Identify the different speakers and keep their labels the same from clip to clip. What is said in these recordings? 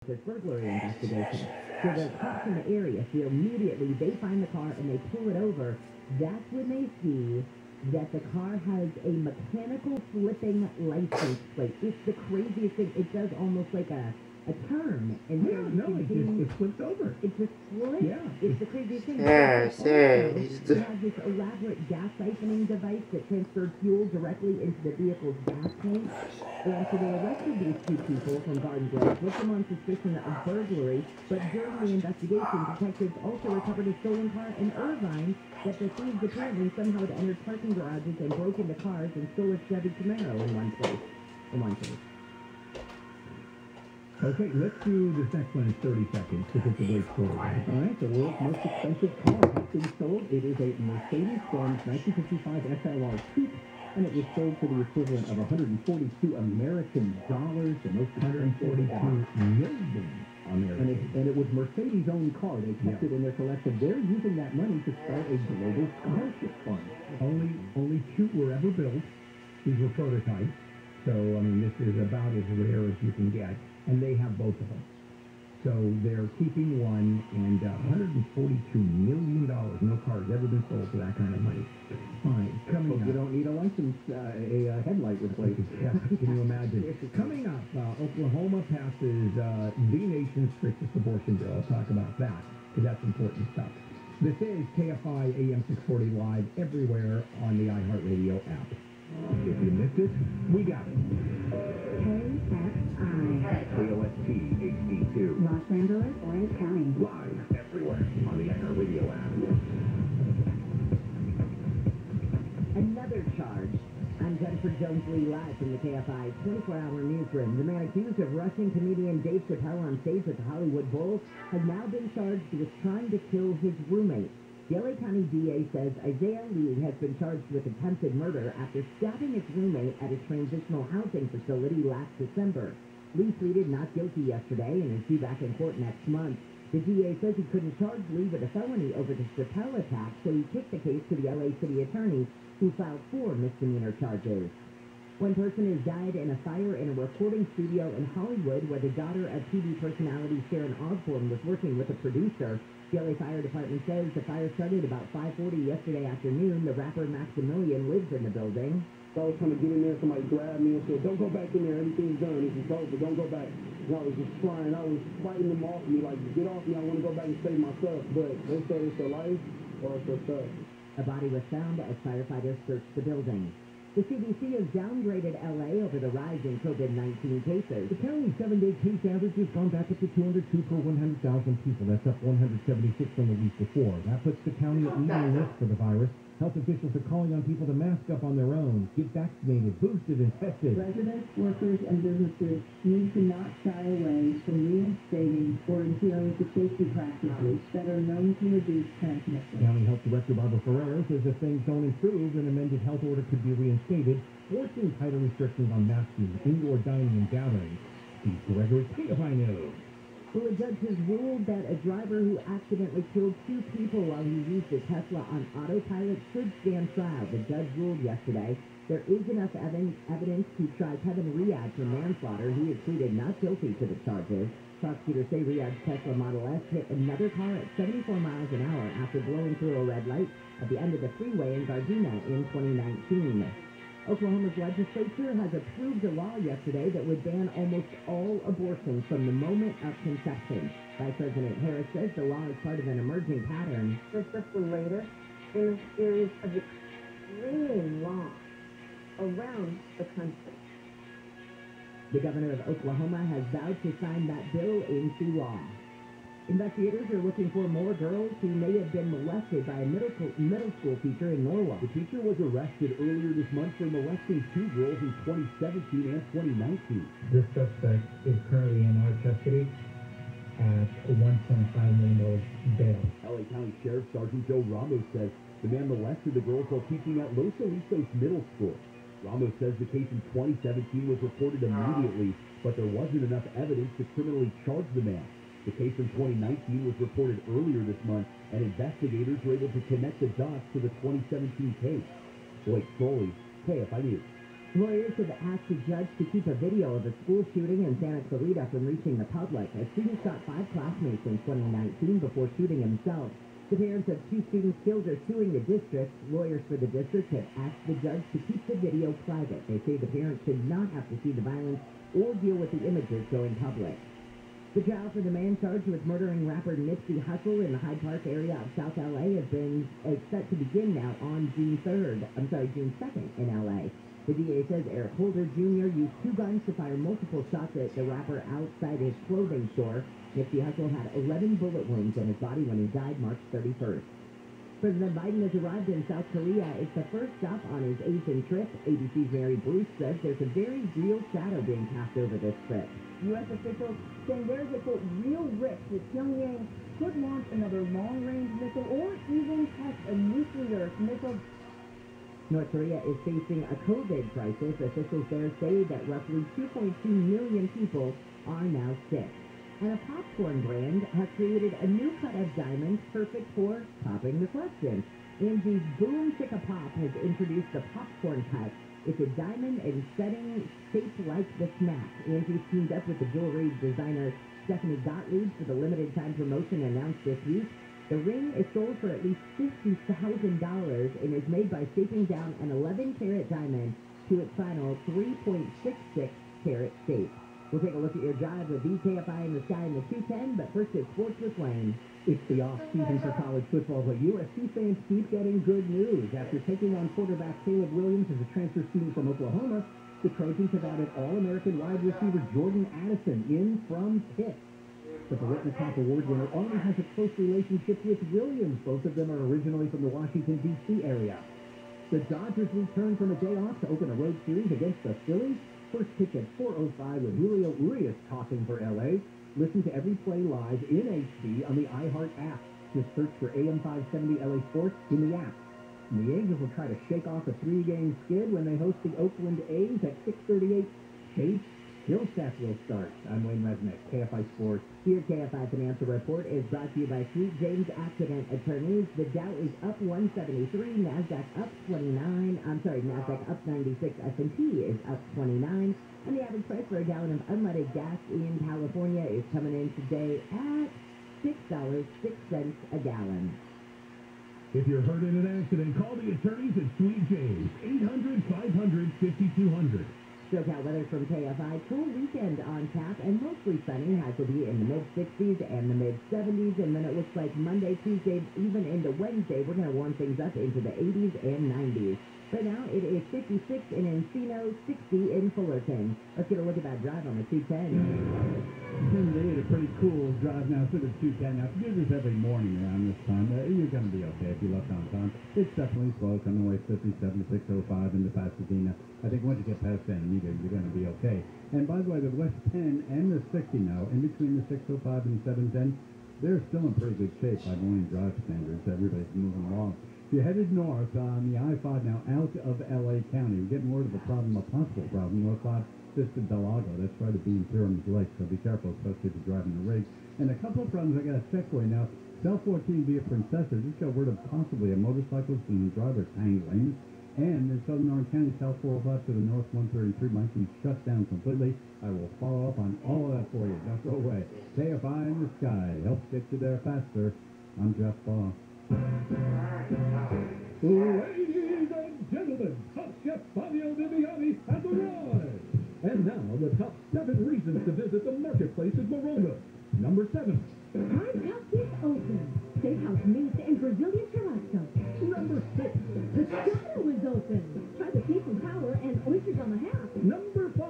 Speaker 1: this burglary investigation. So the cops in the area feel immediately they find the car and they pull it over. That's when they see that the car has a mechanical flipping license plate. It's the craziest thing. It does almost like a turn. And
Speaker 2: it flips over.
Speaker 1: It just flips.
Speaker 2: Yeah.
Speaker 1: It's the craziest thing.
Speaker 3: Yeah,
Speaker 1: It has this elaborate gas siphoning device that transferred fuel directly into the vehicle's gas tank. And so they arrested these two people from Garden Grove, put them on suspicion of burglary, but during the investigation, detectives also recovered a stolen car in Irvine that the thieves apparently somehow had entered parking garages and broke into cars and stole a Chevy Camaro in one case.
Speaker 2: Okay, let's do this next one in 30 seconds because it's a great story. All right, the world's most expensive car has been sold. It is a Mercedes-Benz 1955 SLR Coupe, and it was sold for the equivalent of $142 American dollars, the most 142 million American. And it was Mercedes' own car. They kept it in their collection. They're using that money to start a global scholarship fund. Only two were ever built. These were prototypes. So, I mean, this is about as rare as you can get. And they have both of them. So they're keeping one, and $142 million. No car has ever been sold for that kind of money. All right, coming up. You don't need a license, a headlight replacement. Yeah, can you imagine? Coming up, Oklahoma passes the nation's strictest abortion bill. I'll talk about that, because that's important stuff. This is KFI AM 640 live everywhere on the iHeartRadio app. If you missed it, we got it. KOST HD2.
Speaker 4: Los Angeles, Orange County.
Speaker 2: Live everywhere on the iHeartRadio app.
Speaker 1: Another charge. I'm Jennifer Jones-Lee live from the KFI 24-hour newsroom. The man accused of Russian comedian Dave Chappelle on stage at the Hollywood Bowl has now been charged with trying to kill his roommate. The LA County DA says Isaiah Lee has been charged with attempted murder after stabbing his roommate at a transitional housing facility last December. Lee pleaded not guilty yesterday and is due back in court next month. The DA says he couldn't charge Lee with a felony over the Chappelle attack, so he kicked the case to the LA City Attorney, who filed 4 misdemeanor charges. One person has died in a fire in a recording studio in Hollywood where the daughter of TV personality Sharon Osbourne was working with a producer. The LA Fire Department says the fire started about 5:40 yesterday afternoon. The rapper Maximilian lives in the building.
Speaker 5: So I was trying to get in there, somebody grabbed me and said, "Don't go back in there, everything's done, this is over, don't go back." And I was just trying, I was fighting them off me, like, get off me, I want to go back and save my stuff. But they said it's their life or it's their stuff.
Speaker 1: A body was found as firefighters searched the building. The CDC has downgraded LA over the rise in COVID-19 cases.
Speaker 2: The county's 7-day case average has gone back up to 202 per 100,000 people. That's up 176 from the week before. That puts the county at medium risk for the virus. Health officials are calling on people to mask up on their own, get vaccinated, boosted, and tested.
Speaker 4: Residents, workers, and businesses need to not shy away from reinstating or adhering to safety practices that are known to reduce transmission.
Speaker 2: County Health Director Barbara Ferrer says if things don't improve, an amended health order could be reinstated, forcing tighter restrictions on masking, indoor dining, and gatherings. Steve Gregory, KFI News.
Speaker 1: Well, a judge has ruled that a driver who accidentally killed 2 people while he used a Tesla on autopilot should stand trial. The judge ruled yesterday there is enough evidence to try Kevin Riyadh for manslaughter. He has pleaded not guilty to the charges. Prosecutors say Riyadh's Tesla Model S hit another car at 74 miles an hour after blowing through a red light at the end of the freeway in Gardena in 2019. Oklahoma's legislature has approved a law yesterday that would ban almost all abortions from the moment of conception. Vice President Harris says the law is part of an emerging pattern.
Speaker 6: It's just the latest in a series of extreme laws around the country.
Speaker 1: The governor of Oklahoma has vowed to sign that bill into law. Investigators are looking for more girls who may have been molested by a middle school teacher in Norwalk.
Speaker 2: The teacher was arrested earlier this month for molesting 2 girls in 2017 and 2019.
Speaker 7: This suspect is currently in our custody at $1.5 million bail.
Speaker 2: LA County Sheriff Sergeant Joe Ramos says the man molested the girls while teaching at Los Alisos Middle School. Ramos says the case in 2017 was reported immediately, but there wasn't enough evidence to criminally charge the man. The case in 2019 was reported earlier this month, and investigators were able to connect the dots to the 2017 case. Blake Crowley, KFI News.
Speaker 1: Lawyers have asked a judge to keep a video of a school shooting in Santa Clarita from reaching the public. A student shot 5 classmates in 2019 before shooting himself. The parents of 2 students killed are suing the district. Lawyers for the district have asked the judge to keep the video private. They say the parents should not have to see the violence or deal with the images going public. The trial for the man charged with murdering rapper Nipsey Hussle in the Hyde Park area of South L.A. is set to begin now on June 2nd in L.A. The DA says Eric Holder Jr. used 2 guns to fire multiple shots at the rapper outside his clothing store. Nipsey Hussle had 11 bullet wounds in his body when he died March 31st. President Biden has arrived in South Korea. It's the first stop on his Asian trip. ABC's Mary Bruce says there's a very real shadow being cast over this trip.
Speaker 4: U.S. officials saying there's a, quote, real risk that Pyongyang could launch another long-range missile or even test a nuclear missile.
Speaker 1: North Korea is facing a COVID crisis. Officials there say that roughly 2.2 million people are now sick. And a popcorn brand has created a new cut of diamonds perfect for popping the question. Angie's Boom Chicka Pop has introduced the popcorn cut. It's a diamond and setting shaped like the snack. Angie's teamed up with the jewelry designer Stephanie Gottlieb for the limited time promotion announced this week. The ring is sold for at least $50,000 and is made by shaping down an 11-carat diamond to its final 3.66-carat shape. We'll take a look at your drive with Kfi in the Sky in the 210, but first it's Sports with Wayne.
Speaker 2: It's the off-season for college football, but USC fans keep getting good news. After taking on quarterback Caleb Williams as a transfer student from Oklahoma, the Trojans have added All-American wide receiver Jordan Addison in from Pitt. But the Whitney-Top Award winner already has a close relationship with Williams. Both of them are originally from the Washington, D.C. area. The Dodgers return from a day off to open a road series against the Phillies. First pitch at 4:05 with Julio Urias talking for L.A. Listen to every play live in HD on the iHeart app. Just search for AM 570 LA Sports in the app. And the Angels will try to shake off a 3-game skid when they host the Oakland A's at 6:38. Chase Hillstaff will start. I'm Wayne Resnick, KFI Sports.
Speaker 1: Your KFI Financial Report is brought to you by Sweet James Accident Attorneys. The Dow is up 173, NASDAQ up 29. NASDAQ up 96, S&P is up 29. And the average price for a gallon of unleaded gas in California is coming in today at $6.06 a gallon.
Speaker 5: If you're hurt in an accident, call the attorneys at Sweet James, 800-500-5200.
Speaker 1: SoCal weather from KFI. Cool weekend on tap and mostly sunny. Highs will be in the mid-60s and the mid-70s. And then it looks like Monday, Tuesday, even into Wednesday, we're going to warm things up into the 80s and 90s. Right now, it is 56 in Encino, 60 in Fullerton. Let's get a look at that drive on the 210.
Speaker 2: Indeed, a pretty cool drive now through the 210. Now, if you do this every morning around this time, you're going to be okay if you left on time. It's definitely slow, coming away 57, 605 into Pasadena. I think once you get past Santa Anita, you're going to be okay. And by the way, the West 10 and the 60 now, in between the 605 and 710, they're still in pretty good shape by morning drive standards. Everybody's moving along. If you're headed north on the I-5 now out of L.A. County, we're getting word of a problem, a possible problem, North 5, Vista Del Lago. That's right at being Pyramid Lake, so be careful, especially if you're driving the rig. And a couple of problems I got to check for you now. Cell 14 via Princessa just got word of possibly a motorcyclist and driver tangled lanes. And in southern Orange County, South 405 to the north 133 might be shut down completely. I will follow up on all of that for you. Don't go away. KFI in the Sky helps get you there faster. I'm Jeff Baugh.
Speaker 5: Ladies and gentlemen, Top Chef Fabio Viviani has arrived. And now, the top 7 reasons to visit the marketplace at Morongo. Number 7.
Speaker 4: Hard Cup is open. Steakhouse meats and Brazilian churrasco.
Speaker 5: Number 6.
Speaker 4: The Shadow is open. Try the Peach and Power and oysters on the half.
Speaker 5: Number 5.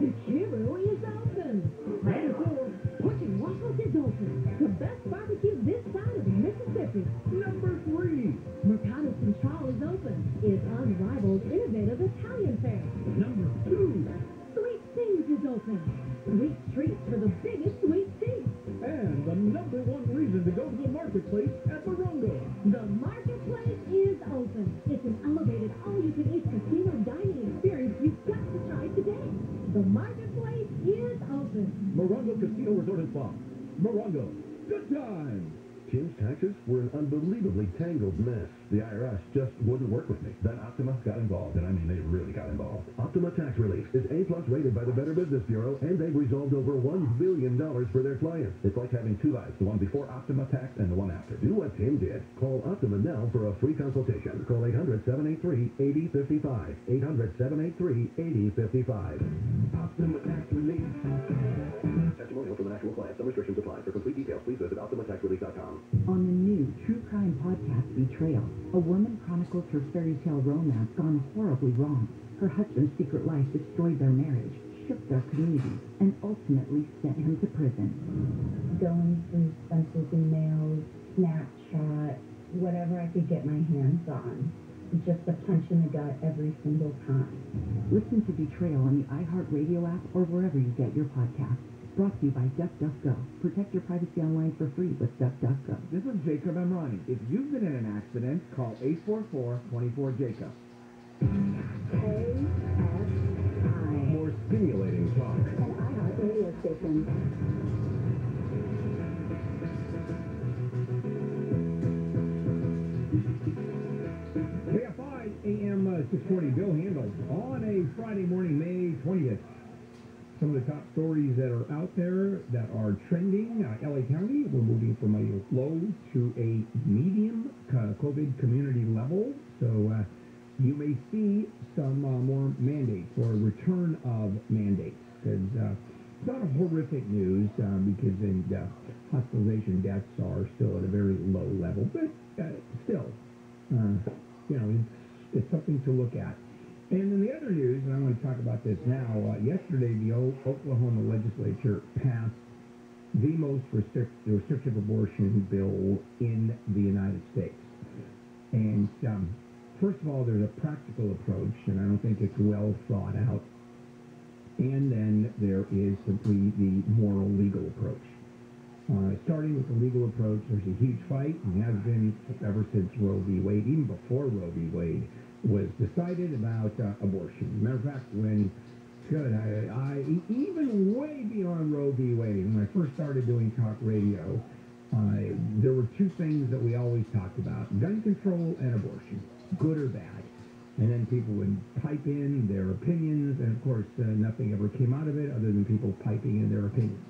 Speaker 4: The Chiru is open.
Speaker 5: Number 4.
Speaker 4: Pork and waffles is open. The best barbecue this side of the Mississippi.
Speaker 5: Number 3.
Speaker 4: Mercado Central is open. It's unrivaled, innovative Italian fare.
Speaker 5: Number 2.
Speaker 4: Sweet Things is open. Sweet treats for the biggest sweet teeth.
Speaker 5: And the number 1 reason to go to the marketplace at Morongo.
Speaker 4: The marketplace is open. It's an elevated all-you-can-eat casino dining experience you've got to try today. The marketplace is open.
Speaker 5: Morongo Casino Resort and Spa. Morongo. Good times.
Speaker 3: Tim's taxes were an unbelievably tangled mess. The IRS just wouldn't work with me. Then Optima got involved, and I mean they really got involved. Optima Tax Relief is A-plus rated by the Better Business Bureau, and they've resolved over $1 billion for their clients. It's like having two lives, the one before Optima Tax and the one after. Do what Tim did. Call Optima now for a free consultation. Call 800-783-8055. 800-783-8055. Optima Tax Relief. Testimonial from an actual client. Some restrictions apply. For complete details, please visit OptimaTaxRelief.com.
Speaker 1: On the new true crime podcast Betrayal, a woman chronicles her fairy tale romance gone horribly wrong. Her husband's secret life destroyed their marriage, shook their community, and ultimately sent him to prison.
Speaker 4: Going through Spencer's emails, Snapchat, whatever I could get my hands on. Just a punch in the gut every single time.
Speaker 1: Listen to Betrayal on the iHeartRadio app or wherever you get your podcasts. Brought to you by DuckDuckGo. Protect your privacy online for free with DuckDuckGo.
Speaker 2: This is Jacob M. Ronnie. If you've been in an accident, call 844-24-JACOB.
Speaker 4: KFI.
Speaker 3: More stimulating talk.
Speaker 4: An iHeart radio station.
Speaker 2: KFI AM 640, Bill Handel, on a Friday morning, May 20th. Some of the top stories that are out there that are trending. LA County, we're moving from a low to a medium COVID community level. So you may see some more mandates or return of mandates. Because it's not a horrific news because hospitalization deaths are still at a very low level. But still, it's something to look at. And in the other news, and I want to talk about this now, yesterday the Oklahoma legislature passed the most restrictive abortion bill in the United States. And first of all, there's a practical approach, and I don't think it's well thought out. And then there is simply the moral legal approach. Starting with the legal approach, there's a huge fight, and has been ever since Roe v. Wade, even before Roe v. Wade was decided about abortion. Matter of fact, when I even way beyond Roe v. Wade, when I first started doing talk radio, there were two things that we always talked about: gun control and abortion, good or bad. And then people would pipe in their opinions, and of course, nothing ever came out of it other than people piping in their opinions.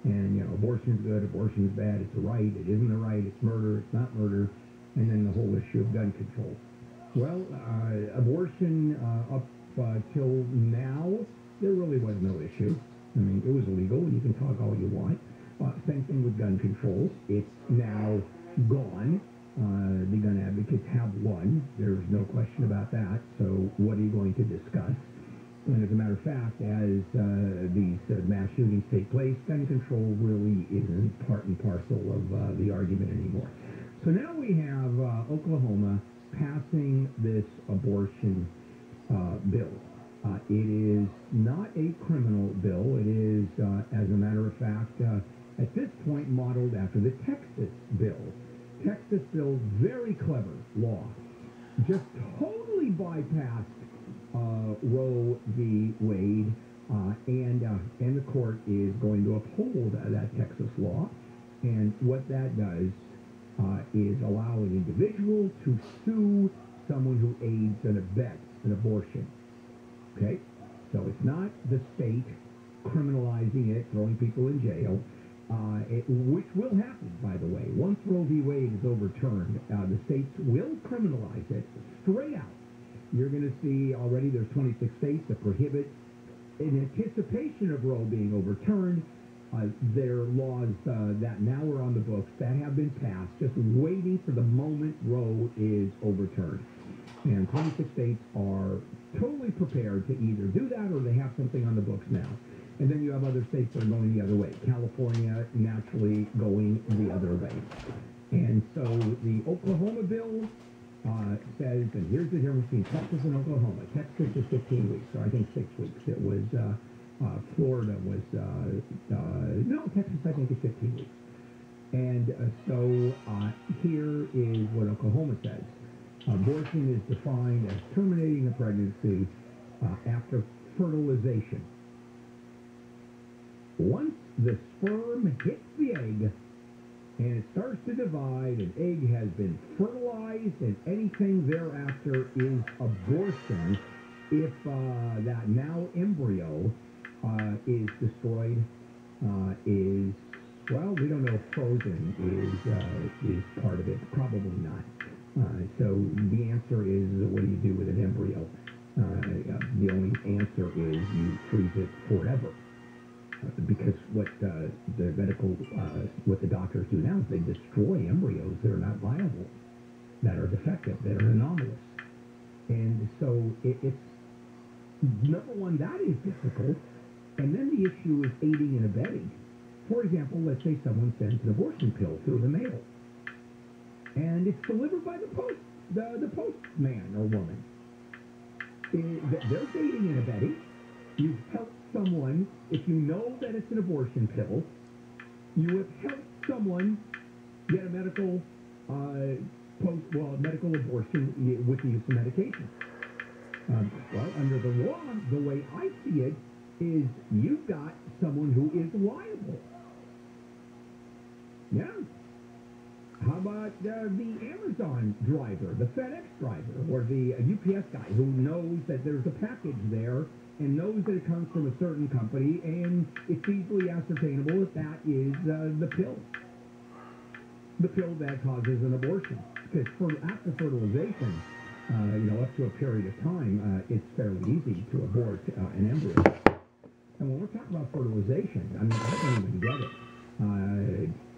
Speaker 2: And abortion's good, abortion's bad, it's a right, it isn't a right, it's murder, it's not murder, and then the whole issue of gun control. Well, abortion up till now, there really was no issue. I mean, it was illegal, and you can talk all you want. Same thing with gun controls. It's now gone. The gun advocates have won. There's no question about that. So what are you going to discuss? And as a matter of fact, as these mass shootings take place, gun control really isn't part and parcel of the argument anymore. So now we have Oklahoma passing this abortion bill. It is not a criminal bill. It is, as a matter of fact, at this point modeled after the Texas bill. Texas bill, very clever law, just totally bypassed Roe v. Wade, and the court is going to uphold that Texas law. And what that does is allow an individual to sue someone who aids and abets an abortion. Okay? So it's not the state criminalizing it, throwing people in jail, which will happen, by the way. Once Roe v. Wade is overturned, the states will criminalize it straight out. You're going to see already there's 26 states that prohibit, in anticipation of Roe being overturned, there are laws that now are on the books that have been passed, just waiting for the moment Roe is overturned. And 26 states are totally prepared to either do that or they have something on the books now. And then you have other states that are going the other way. California naturally going the other way. And so the Oklahoma bill says, and here's the difference between Texas and Oklahoma. Texas is 15 weeks, or I think 6 weeks. It was, Florida was, no, Texas I think is 15 weeks. And so here is what Oklahoma says. Abortion is defined as terminating a pregnancy after fertilization. Once the sperm hits the egg, and it starts to divide, an egg has been fertilized, and anything thereafter is abortion if that now embryo is destroyed, is, well, we don't know if frozen is part of it. Probably not. So the answer is, what do you do with an embryo? The only answer is you freeze it forever. Because what what the doctors do now is they destroy embryos that are not viable, that are defective, that are anomalous. And so it's, number one, that is difficult. And then the issue is aiding and abetting. For example, let's say someone sends an abortion pill through the mail, and it's delivered by the postman or woman. They're aiding and abetting. You've helped someone, if you know that it's an abortion pill, you have helped someone get a medical medical abortion with the use of medication. Well, under the law, the way I see it is you've got someone who is liable. Yeah. How about the Amazon driver, the FedEx driver, or the UPS guy who knows that there's a package there and knows that it comes from a certain company, and it's easily ascertainable that that is the pill that causes an abortion. Because after fertilization, up to a period of time, it's fairly easy to abort an embryo. And when we're talking about fertilization, I mean, I don't even get it.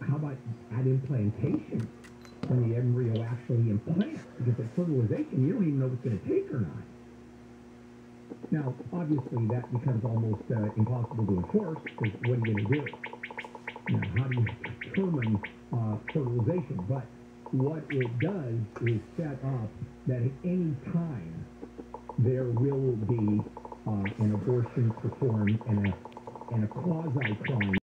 Speaker 2: How about at implantation, when the embryo actually implants? Because at fertilization, you don't even know if it's going to take or not. Now, obviously, that becomes almost impossible to enforce, because what are you going to do? How do you determine fertilization? But what it does is set up that at any time there will be an abortion performed and a quasi-crime